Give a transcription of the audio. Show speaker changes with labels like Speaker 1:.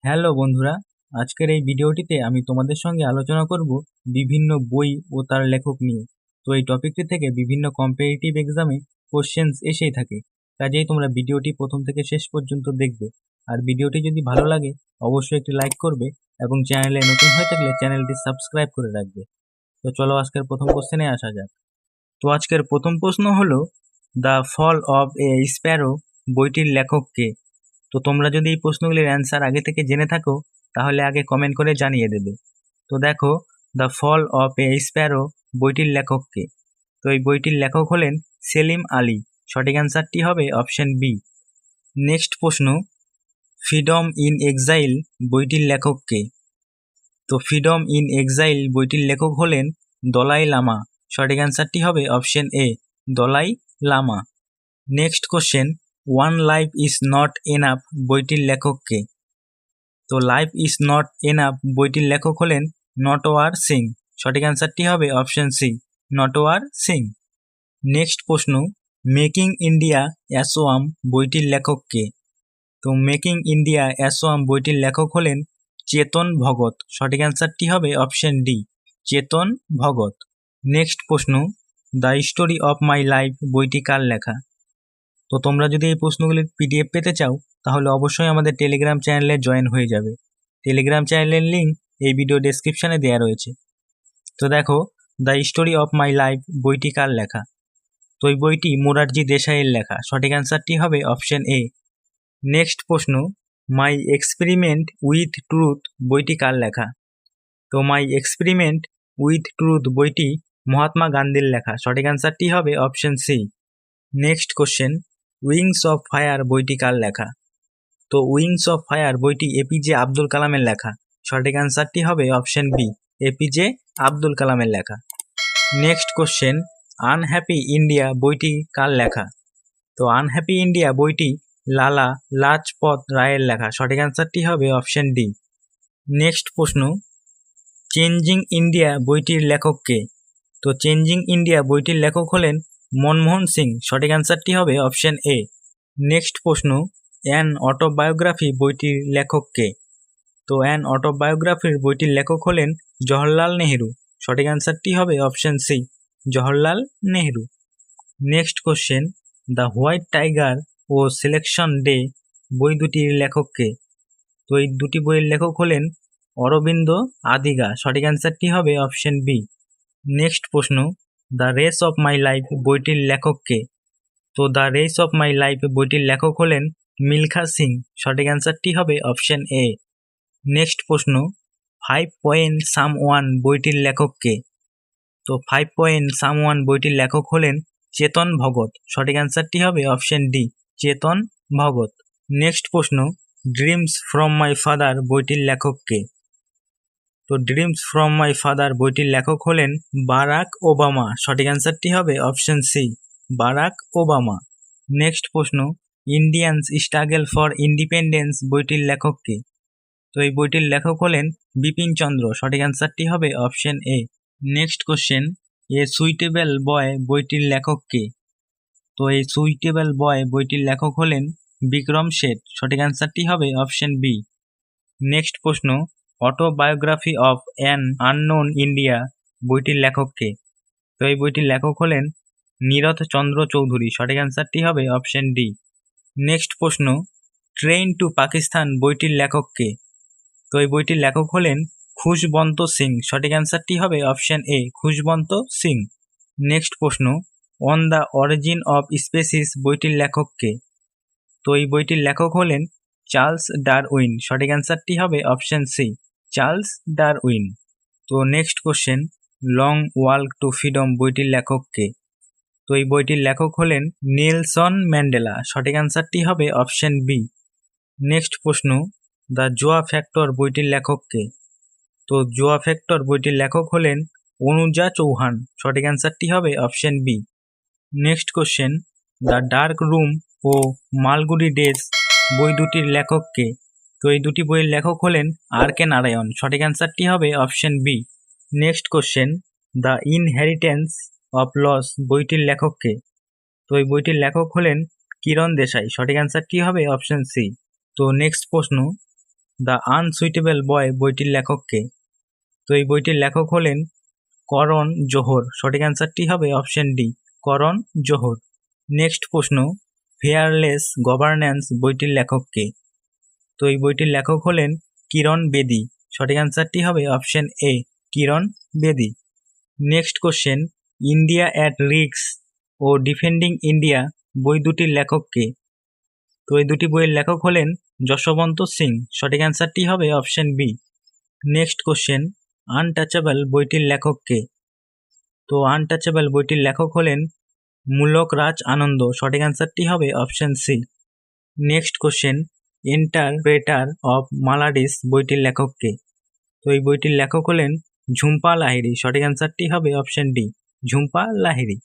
Speaker 1: Hello বন্ধুরা, আজকের এই ভিডিওটিতে আমি তোমাদের সঙ্গে আলোচনা করব বিভিন্ন বই ও তার লেখক নিয়ে। তো এই টপিকটি থেকে বিভিন্ন কম্পিটিটিভ এক্সামে কোশ্চেন্স এসেই থাকে, কাজেই তোমরা ভিডিওটি প্রথম থেকে শেষ পর্যন্ত দেখবে। আর ভিডিওটি যদি ভালো লাগে অবশ্যই একটি লাইক করবে এবং চ্যানেলে নতুন হয়ে থাকলে চ্যানেলটি সাবস্ক্রাইব করে রাখবে। তো চলো আজকের প্রথম কোশ্চেনে আসা যাক। তো আজকের প্রথম প্রশ্ন হলো, The Fall of a Sparrow বইটির লেখক কে? তো তোমরা যদি এই প্রশ্নগুলির অ্যান্সার আগে থেকে জেনে থাকো তাহলে আগে কমেন্ট করে জানিয়ে দেবে। তো দেখো, The Fall of a Sparrow বইটির লেখক কে? তো এই বইটির লেখক হলেন সেলিম আলী। সঠিক অ্যান্সারটি হবে অপশন বি। নেক্সট প্রশ্ন, ফ্রিডম ইন এক্সাইল বইটির লেখক কে? তো ফ্রিডম ইন এক্সাইল বইটির লেখক হলেন দলাই লামা। সঠিক অ্যান্সারটি হবে option A, Dalai Lama. Next question, one life is not enough বইটির লেখক কে? তো লাইফ ইজ নট এনাফ বইটির লেখক হলেন নটওয়ার সিং। সঠিক অ্যান্সারটি হবে option C, Natwar Singh. Next প্রশ্ন, মেকিং ইন্ডিয়া অ্যাসোয়াম বইটির লেখক কে? তো মেকিং ইন্ডিয়া অ্যাসোয়াম বইটির লেখক হলেন চেতন ভগত। সঠিক অ্যান্সারটি হবে অপশন ডি, চেতন ভগত। নেক্সট প্রশ্ন, the story of my life বইটি কার লেখা? তো তোমরা যদি এই প্রশ্নগুলির পিডিএফ পেতে চাও তাহলে অবশ্যই আমাদের টেলিগ্রাম চ্যানেলে জয়েন হয়ে যাবে। টেলিগ্রাম চ্যানেলের লিঙ্ক এই ভিডিও ডেসক্রিপশনে দেওয়া রয়েছে। তো দেখো, the story of my life বইটি কার লেখা? তো এই বইটি মোরারজি দেশাইয়ের লেখা। সঠিক অ্যান্সারটি হবে অপশন এ। নেক্সট প্রশ্ন, মাই এক্সপেরিমেন্ট উইথ ট্রুথ বইটি কার লেখা? তো মাই এক্সপেরিমেন্ট উইথ ট্রুথ বইটি মহাত্মা গান্ধীর লেখা। সঠিক অ্যান্সারটি হবে option C. Next question, Wings of Fire বইটি কার লেখা? তো উইংস অফ ফায়ার বইটি এপিজে আব্দুল কালামের লেখা। সঠিক অ্যান্সারটি হবে অপশন বি, এপিজে আব্দুল কালামের লেখা। নেক্সট কোশ্চেন, আনহ্যাপি ইন্ডিয়া বইটি কার লেখা? তো আনহ্যাপি ইন্ডিয়া বইটি লালা লাজপত রায়ের লেখা। সঠিক অ্যান্সারটি হবে অপশন ডি। নেক্সট প্রশ্ন, চেঞ্জিং ইন্ডিয়া বইটির লেখক কে? তো চেঞ্জিং ইন্ডিয়া বইটির লেখক হলেন মনমোহন সিং। সঠিক অ্যান্সারটি হবে অপশন এ। নেক্সট প্রশ্ন, অ্যান অটোবায়োগ্রাফি বইটির লেখক কে? তো অ্যান অটোবায়োগ্রাফির বইটির লেখক হলেন জওহরলাল নেহেরু। সঠিক অ্যান্সারটি হবে option C, Jawaharlal Nehru. Next question, The White Tiger ও সিলেকশন ডে বই দুটির লেখক কে? তো এই দুটি বইয়ের লেখক হলেন অরবিন্দ আদিগা। সঠিক অ্যান্সারটি হবে অপশন বি। নেক্সট প্রশ্ন, the race of my life বইটির লেখক কে? তো the race of my life বইটির লেখক হলেন মিলখা সিং। সঠিক অ্যান্সারটি হবে অপশন এ। নেক্সট প্রশ্ন, 5 সাম ওয়ান বইটির লেখক কে? তো 5 সাম ওয়ান বইটির লেখক হলেন চেতন ভগত। সঠিক অ্যান্সারটি হবে অপশন ডি, চেতন ভগত। নেক্সট প্রশ্ন, ড্রিমস ফ্রম মাই ফাদার বইটির লেখক কে? তো ড্রিমস ফ্রম মাই ফাদার বইটির লেখক হলেন বারাক ওবামা। সঠিক অ্যান্সারটি হবে option C, Barack Obama. Next প্রশ্ন, ইন্ডিয়ানস স্ট্রাগল ফর ইন্ডিপেন্ডেন্স বইটির লেখক কে? তো এই বইটির লেখক হলেন বিপিন চন্দ্র। সঠিক অ্যান্সারটি হবে option A. Next question, a suitable বয় বইটির লেখক কে? তো এই সুইটেবল বয় বইটির লেখক হলেন বিক্রম শেঠ। সঠিক অ্যান্সারটি হবে অপশন বি। নেক্সট প্রশ্ন, autobiography of an unknown India বইটির লেখক কে? তো এই বইটির লেখক হলেন নীরদ চন্দ্র চৌধুরী। সঠিক অ্যান্সারটি হবে অপশন ডি। নেক্সট প্রশ্ন, ট্রেন টু পাকিস্তান বইটির লেখক কে? তো এই বইটির লেখক হলেন খুশবন্ত সিং। সঠিক অ্যান্সারটি হবে option A, Khushwant Singh. Next প্রশ্ন, on the origin of species বইটির লেখক কে? তো এই বইটির লেখক হলেন চার্লস ডারউইন। সঠিক অ্যান্সারটি হবে অপশন সি, চার্লস ডারউইন। তো next question, long walk two freedom বইটির লেখক কে? তো এই বইটির লেখক হলেন নেলসন ম্যান্ডেলা। সঠিক অ্যান্সারটি হবে অপশন বি। নেক্সট প্রশ্ন, দ্য জোয়া ফ্যাক্টর বইটির লেখক কে? তো জোয়া ফ্যাক্টর বইটির লেখক হলেন অনুজা চৌহান। সঠিক অ্যান্সারটি হবে option B. Next question, The Dark Room ও মালগুড়ি ডেজ বই দুটির লেখক কে? তো এই দুটি বইয়ের লেখক হলেন আর কে নারায়ণ। সঠিক অ্যান্সারটি হবে option B. Next question, The Inheritance of Loss বইটির লেখক কে? তো এই বইটির লেখক হলেন কিরণ দেশাই। সঠিক অ্যান্সারটি হবে অপশন সি। তো নেক্সট প্রশ্ন, দ্য আনসুইটেবল বয় বইটির লেখক কে? তো এই বইটির লেখক হলেন করণ জোহর। সঠিক অ্যান্সারটি হবে option D, Karan Johar. Next প্রশ্ন, ফেয়ারলেস গভর্নেন্স বইটির লেখক কে? তো এই বইটির লেখক হলেন কিরণ বেদি। সঠিক অ্যান্সারটি হবে option A, Kiran Bedi. Next question, India at risk ও ডিফেন্ডিং ইন্ডিয়া বই দুটির লেখক কে? তো এই দুটি বইয়ের লেখক হলেন যশবন্ত সিং। সঠিক অ্যান্সারটি হবে option B. Next question, untouchable বইটির লেখক কে? তো আনটাচেবল বইটির লেখক হলেন মূলক রাজ আনন্দ। সঠিক অ্যান্সারটি হবে option C. Next question, interpreter of maladies বইটির লেখক কে? তো এই বইটির লেখক হলেন ঝুম্পা লাহিড়ী। সঠিক অ্যান্সারটি হবে অপশন ডি, ঝুম্পা লাহিড়ী।